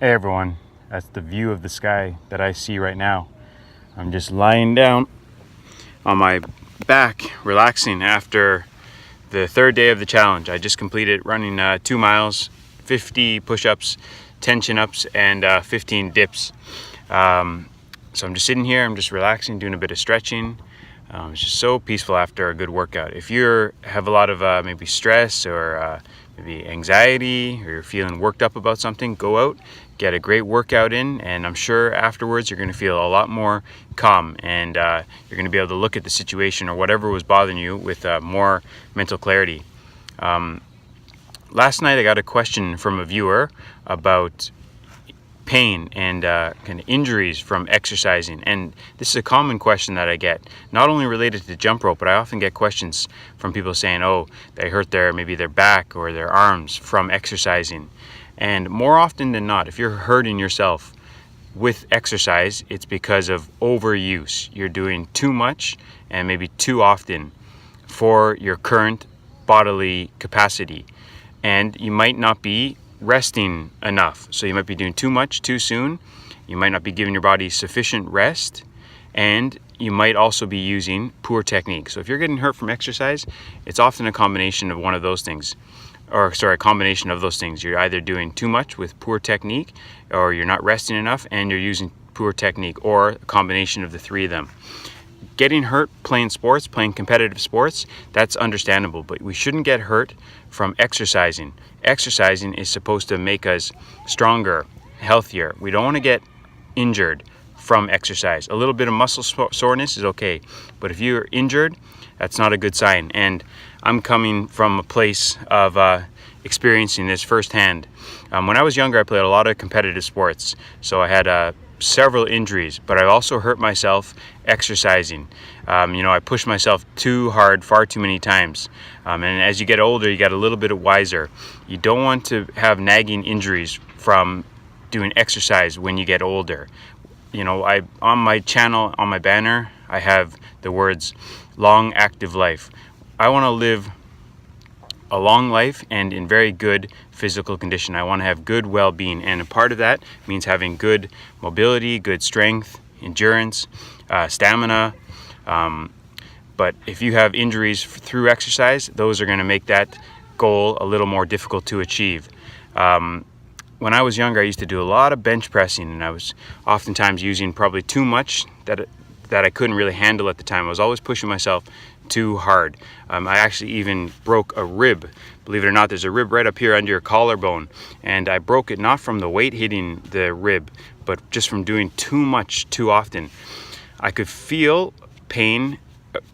Hey everyone, that's the view of the sky that I see right now. I'm just lying down on my back, relaxing after the third day of the challenge. I just completed running 2 miles, 50 push-ups, 10 chin-ups, and 15 dips. So I'm just sitting here, I'm just relaxing, doing a bit of stretching. It's just so peaceful after a good workout. If you have a lot of maybe stress or maybe anxiety, or you're feeling worked up about something, go out, get a great workout in, and I'm sure afterwards you're going to feel a lot more calm, and you're going to be able to look at the situation or whatever was bothering you with more mental clarity. Last night I got a question from a viewer about pain and kind of injuries from exercising, and this is a common question that I get, not only related to jump rope, but I often get questions from people saying, oh, they hurt maybe their back or their arms from exercising. And more often than not, if you're hurting yourself with exercise, it's because of overuse. You're doing too much and maybe too often for your current bodily capacity, and you might not be resting enough. So you might be doing too much too soon, you might not be giving your body sufficient rest, and you might also be using poor technique. So if you're getting hurt from exercise, it's often a combination of one of those things, a combination of those things. You're either doing too much with poor technique, or you're not resting enough and you're using poor technique, or a combination of the three of them. Getting hurt playing sports, playing competitive sports, that's understandable, but we shouldn't get hurt from exercising. Exercising is supposed to make us stronger, healthier. We don't want to get injured from exercise. A little bit of muscle soreness is okay, but if you're injured, that's not a good sign. And I'm coming from a place of experiencing this firsthand. When I was younger, I played a lot of competitive sports, so I had several injuries, but I also hurt myself exercising. I pushed myself too hard far too many times, and as you get older, you get a little bit wiser. You don't want to have nagging injuries from doing exercise when you get older. On my channel, on my banner, I have the words long active life. I want to live a long life and in very good physical condition. I want to have good well-being, and a part of that means having good mobility, good strength, endurance, stamina. But if you have injuries through exercise, those are going to make that goal a little more difficult to achieve. When I was younger, I used to do a lot of bench pressing, and I was oftentimes using probably too much that I couldn't really handle at the time. I was always pushing myself too hard. I actually even broke a rib. Believe it or not, there's a rib right up here under your collarbone, and I broke it not from the weight hitting the rib, but just from doing too much too often. I could feel pain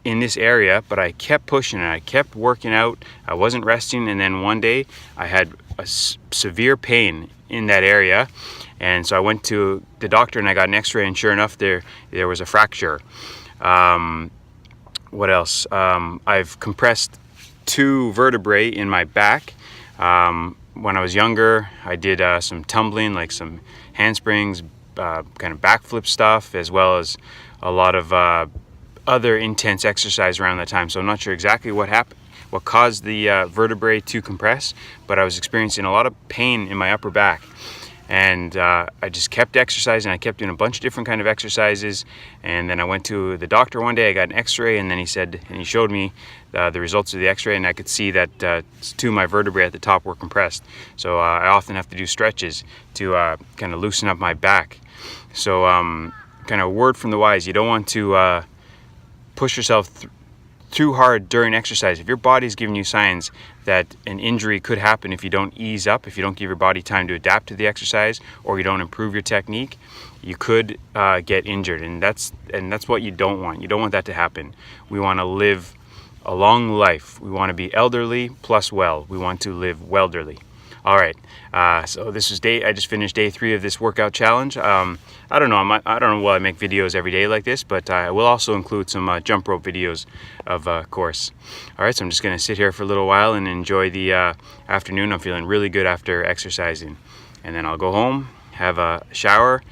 in this area, but I kept pushing and I kept working out. I wasn't resting, and then one day I had a severe pain in that area, and so I went to the doctor and I got an x-ray, and sure enough, there was a fracture. What else? I've compressed 2 vertebrae in my back. When I was younger, I did some tumbling, like some handsprings, kind of backflip stuff, as well as a lot of other intense exercise around that time. So I'm not sure exactly what happened, what caused the vertebrae to compress, but I was experiencing a lot of pain in my upper back. And I just kept exercising. I kept doing a bunch of different kind of exercises, and then I went to the doctor one day. I got an x-ray, and then he showed me the results of the x-ray, and I could see that 2 of my vertebrae at the top were compressed. So I often have to do stretches to kind of loosen up my back. So kind of a word from the wise, you don't want to push yourself too hard during exercise. If your body's giving you signs that an injury could happen if you don't ease up, if you don't give your body time to adapt to the exercise, or you don't improve your technique, you could get injured, and that's what you don't want. You don't want that to happen. We want to live a long life. We want to be elderly plus well. We want to live WELLderly. All right, so this is I just finished day 3 of this workout challenge. I don't know, I don't know why I make videos every day like this, but I will also include some jump rope videos, of course. All right, so I'm just gonna sit here for a little while and enjoy the afternoon. I'm feeling really good after exercising. And then I'll go home, have a shower,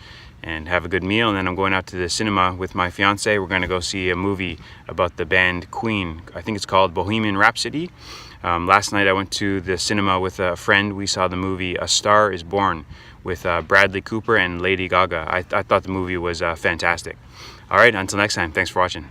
and have a good meal, and then I'm going out to the cinema with my fiance. We're gonna go see a movie about the band Queen. I think it's called Bohemian Rhapsody. Last night I went to the cinema with a friend. We saw the movie A Star Is Born, with Bradley Cooper and Lady Gaga. I thought the movie was fantastic. All right, until next time, thanks for watching.